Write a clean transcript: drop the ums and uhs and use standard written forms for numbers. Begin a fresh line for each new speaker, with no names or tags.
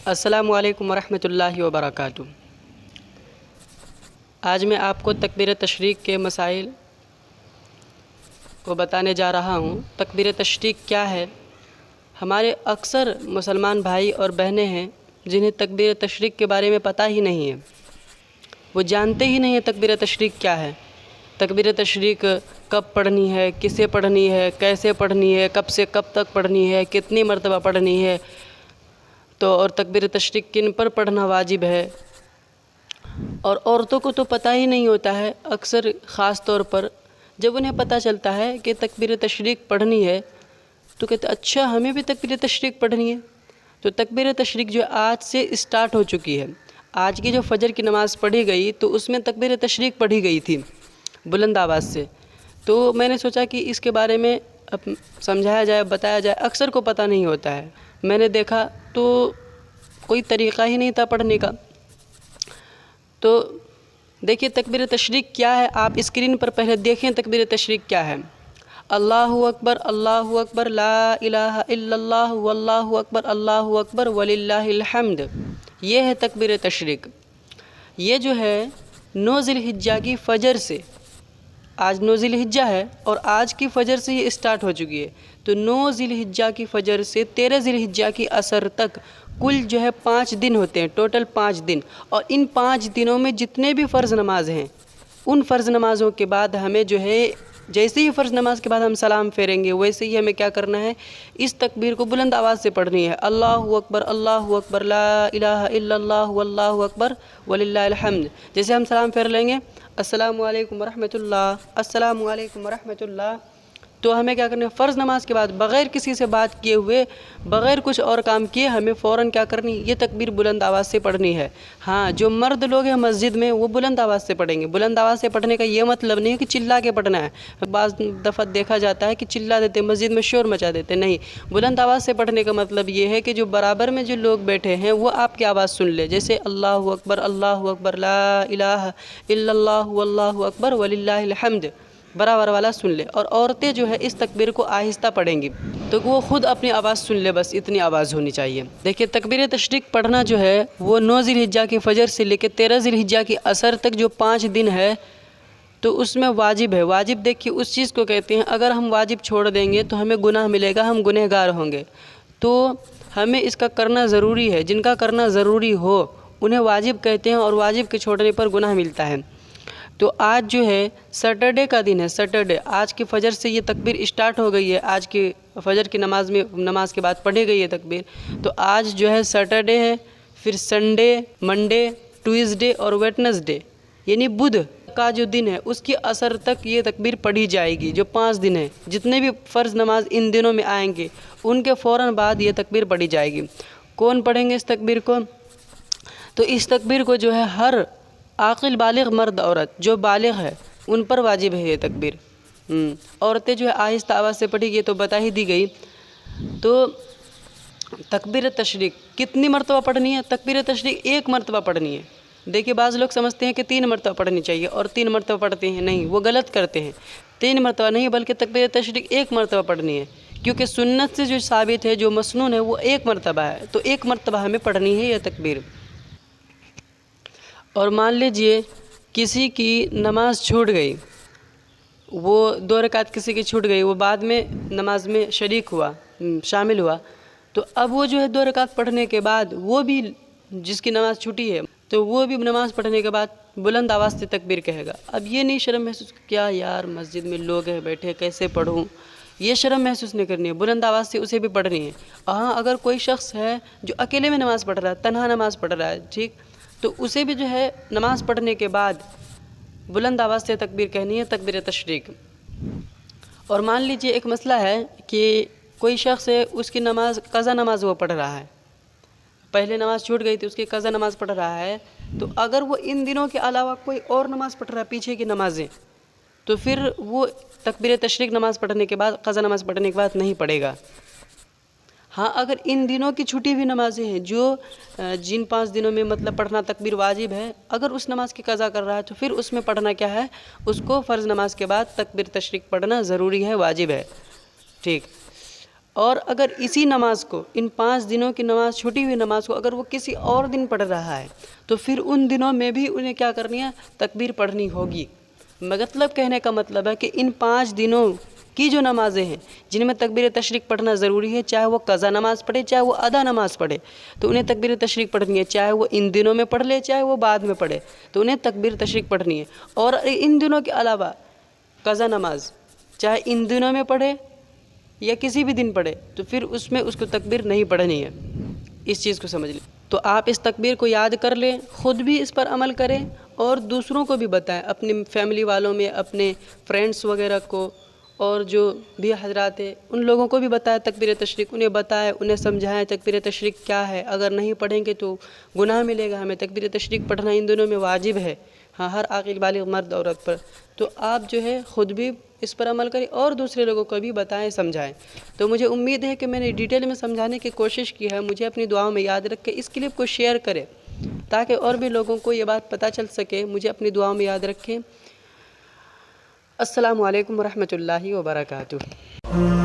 السلام علیکم ورحمۃ اللہ وبرکاتہ۔ آج میں آپ کو تکبیر تشریق کے مسائل کو بتانے جا رہا ہوں۔ تکبیر تشریق کیا ہے؟ ہمارے اکثر مسلمان بھائی اور بہنیں ہیں جنہیں تکبیر تشریق کے بارے میں پتہ ہی نہیں ہے، وہ جانتے ہی نہیں ہیں تکبیر تشریق کیا ہے، تکبیر تشریق کب پڑھنی ہے، کسے پڑھنی ہے، کیسے پڑھنی ہے، کب سے کب تک پڑھنی ہے، کتنی مرتبہ پڑھنی ہے، اور تکبیر تشریق کن پر پڑھنا واجب ہے۔ اور عورتوں کو تو پتہ ہی نہیں ہوتا ہے، اکثر خاص طور پر جب انہیں پتہ چلتا ہے کہ تکبیر تشریق پڑھنی ہے تو کہتے اچھا ہمیں بھی تکبیر تشریق پڑھنی ہے۔ تو تکبیر تشریق جو آج سے اسٹارٹ ہو چکی ہے، آج کی جو فجر کی نماز پڑھی گئی تو اس میں تکبیر تشریق پڑھی گئی تھی بلند آواز سے۔ تو میں نے سوچا کہ اس کے بارے میں سمجھایا جائے، بتایا جائے، اکثر کو پتہ نہیں ہوتا ہے۔ میں نے دیکھا تو کوئی طریقہ ہی نہیں تھا پڑھنے کا۔ تو دیکھیے تکبیر تشریق کیا ہے، آپ اسکرین پر پہلے دیکھیں تکبیر تشریق کیا ہے۔ اللہ اکبر لا الہ الا اللہ واللہ اکبر اللہ اکبر وللہ الحمد، یہ ہے تکبیر تشریق۔ یہ جو ہے 9 ذی الحجہ کی فجر سے، آج 9 ذی الحجہ ہے اور آج کی فجر سے یہ اسٹارٹ ہو چکی ہے۔ تو 9 ذی الحجہ کی فجر سے 13 ذی الحجہ کی عصر تک کل جو ہے 5 دن ہوتے ہیں، ٹوٹل 5 دن، اور ان 5 دنوں میں جتنے بھی فرض نماز ہیں ان فرض نمازوں کے بعد ہمیں جو ہے جیسے ہی فرض نماز کے بعد ہم سلام پھیریں گے ویسے ہی ہمیں کیا کرنا ہے، اس تکبیر کو بلند آواز سے پڑھنی ہے۔ اللہ اکبر لا الہ الا اللہ واللہ اکبر وللہ الحمد۔ جیسے ہم سلام پھیر لیں گے السلام علیکم ورحمۃ اللہ، السلام علیکم ورحمۃ اللہ، تو ہمیں کیا کرنا ہے، فرض نماز کے بعد بغیر کسی سے بات کیے ہوئے، بغیر کچھ اور کام کیے ہمیں فوراً کیا کرنی، یہ تکبیر بلند آواز سے پڑھنی ہے۔ ہاں جو مرد لوگ ہیں مسجد میں وہ بلند آواز سے پڑھیں گے۔ بلند آواز سے پڑھنے کا یہ مطلب نہیں ہے کہ چلا کے پڑھنا ہے، بعض دفعہ دیکھا جاتا ہے کہ چلا دیتے مسجد میں، شور مچا دیتے، نہیں، بلند آواز سے پڑھنے کا مطلب یہ ہے کہ جو برابر میں جو لوگ بیٹھے ہیں وہ آپ کی آواز سن لے، جیسے اللہ اکبر لا الہ الا اللہ واللہ اکبر وللہ الحمد برابر والا سن لے۔ اور عورتیں جو ہے اس تکبیر کو آہستہ پڑھیں گی تو وہ خود اپنی آواز سن لے، بس اتنی آواز ہونی چاہیے۔ دیکھیے تکبیر تشریق پڑھنا جو ہے وہ 9 ذی الحجہ کی فجر سے لے کے 13 ذی الحجہ کی عصر تک جو 5 دن ہے تو اس میں واجب ہے۔ واجب دیکھیے اس چیز کو کہتے ہیں اگر ہم واجب چھوڑ دیں گے تو ہمیں گناہ ملے گا، ہم گنہگار ہوں گے، تو ہمیں اس کا کرنا ضروری ہے۔ جن کا کرنا ضروری ہو انہیں واجب کہتے ہیں اور واجب کے چھوڑنے پر گناہ ملتا ہے۔ تو آج جو ہے سیٹرڈے کا دن ہے، سیٹرڈے، آج کی فجر سے یہ تکبیر اسٹارٹ ہو گئی ہے، آج کی فجر کی نماز کے بعد پڑھی گئی ہے تکبیر۔ تو آج جو ہے سیٹرڈے ہے، پھر سنڈے، منڈے، ٹیوزڈے اور ویڈنسڈے یعنی بدھ کا جو دن ہے اس کی عصر تک یہ تکبیر پڑھی جائے گی۔ جو 5 دن ہیں جتنے بھی فرض نماز ان دنوں میں آئیں گے ان کے فوراً بعد یہ تکبیر پڑھی جائے گی۔ کون پڑھیں گے اس تکبیر کو؟ تو اس تکبیر کو جو ہے ہر عاقل بالغ مرد عورت جو بالغ ہے ان پر واجب ہے یہ تکبیر۔ عورتیں جو ہے آہستہ آواز سے پڑھی گئی تو بتا ہی دی گئی۔ تو تکبیر تشریق کتنی مرتبہ پڑھنی ہے؟ تکبیر تشریق 1 مرتبہ پڑھنی ہے۔ دیکھیے بعض لوگ سمجھتے ہیں کہ 3 مرتبہ پڑھنی چاہیے اور 3 مرتبہ پڑھتے ہیں، نہیں، وہ غلط کرتے ہیں۔ 3 مرتبہ نہیں بلکہ تکبیر تشریق 1 مرتبہ پڑھنی ہے، کیونکہ سنت سے جو ثابت ہے، جو مسنون ہے وہ 1 مرتبہ ہے، تو 1 مرتبہ ہمیں پڑھنی ہے یہ تکبیر۔ اور مان لیجئے کسی کی نماز چھوٹ گئی، وہ 2 رکعت کسی کی چھوٹ گئی، وہ بعد میں نماز میں شریک ہوا، شامل ہوا، تو اب وہ جو ہے 2 رکعت پڑھنے کے بعد وہ بھی جس کی نماز چھوٹی ہے تو وہ بھی نماز پڑھنے کے بعد بلند آواز سے تکبیر کہے گا۔ اب یہ نہیں شرم محسوس کیا یار مسجد میں لوگ ہیں بیٹھے کیسے پڑھوں، یہ شرم محسوس نہیں کرنی ہے، بلند آواز سے اسے بھی پڑھنی ہے۔ ہاں اگر کوئی شخص ہے جو اکیلے میں نماز پڑھ رہا ہے، تنہا نماز پڑھ رہا ہے، ٹھیک، تو اسے بھی جو ہے نماز پڑھنے کے بعد بلند آواز سے تکبیر کہنی ہے، تکبیر تشریق۔ اور مان لیجئے ایک مسئلہ ہے کہ کوئی شخص ہے اس کی نماز قضا نماز وہ پڑھ رہا ہے، پہلے نماز چھوٹ گئی تھی اس کی قضا نماز پڑھ رہا ہے، تو اگر وہ ان دنوں کے علاوہ کوئی اور نماز پڑھ رہا ہے پیچھے کی نمازیں تو پھر وہ تکبیر تشریق نماز پڑھنے کے بعد، قضا نماز پڑھنے کے بعد نہیں پڑھے گا۔ ہاں اگر ان دنوں کی چھٹی ہوئی نمازیں ہیں جو جن 5 دنوں میں مطلب پڑھنا تکبیر واجب ہے، اگر اس نماز کی قضا کر رہا ہے تو پھر اس میں پڑھنا کیا ہے، اس کو فرض نماز کے بعد تکبیر تشریق پڑھنا ضروری ہے، واجب ہے، ٹھیک۔ اور اگر اسی نماز کو، ان 5 دنوں کی نماز، چھوٹی ہوئی نماز کو اگر وہ کسی اور دن پڑھ رہا ہے تو پھر ان دنوں میں بھی انہیں کیا کرنی ہے؟ تکبیر پڑھنی ہوگی۔ مطلب کہنے کا مطلب ہے کہ ان 5 دنوں کی جو نمازیں ہیں جن میں تکبیر تشریق پڑھنا ضروری ہے، چاہے وہ قضا نماز پڑھے چاہے وہ ادا نماز پڑھے، تو انہیں تکبیر تشریق پڑھنی ہے، چاہے وہ ان دنوں میں پڑھ لے چاہے وہ بعد میں پڑھے، تو انہیں تکبیر تشریق پڑھنی ہے۔ اور ان دنوں کے علاوہ قضا نماز چاہے ان دنوں میں پڑھے یا کسی بھی دن پڑھے تو پھر اس میں اس کو تکبیر نہیں پڑھنی ہے۔ اس چیز کو سمجھ لیں۔ تو آپ اس تکبیر کو یاد کر لیں، خود بھی اس پر عمل کریں اور دوسروں کو بھی بتائیں، اپنی فیملی والوں میں، اپنے فرینڈس وغیرہ کو، اور جو بھی حضرات ہیں ان لوگوں کو بھی بتائیں تکبیر تشریق، انہیں بتائیں، انہیں سمجھائیں تکبیر تشریق کیا ہے۔ اگر نہیں پڑھیں گے تو گناہ ملے گا ہمیں۔ تکبیر تشریق پڑھنا ان دنوں میں واجب ہے، ہاں، ہر عاقل بالغ مرد عورت پر۔ تو آپ جو ہے خود بھی اس پر عمل کریں اور دوسرے لوگوں کو بھی بتائیں، سمجھائیں۔ تو مجھے امید ہے کہ میں نے ڈیٹیل میں سمجھانے کی کوشش کی ہے، مجھے اپنی دعاؤں میں یاد رکھے۔ اس کلپ کو شیئر کریں تاکہ اور بھی لوگوں کو یہ بات پتہ چل سکے، مجھے اپنی دعاؤں میں یاد رکھیں۔ السلام علیکم ورحمۃ اللہ وبرکاتہ۔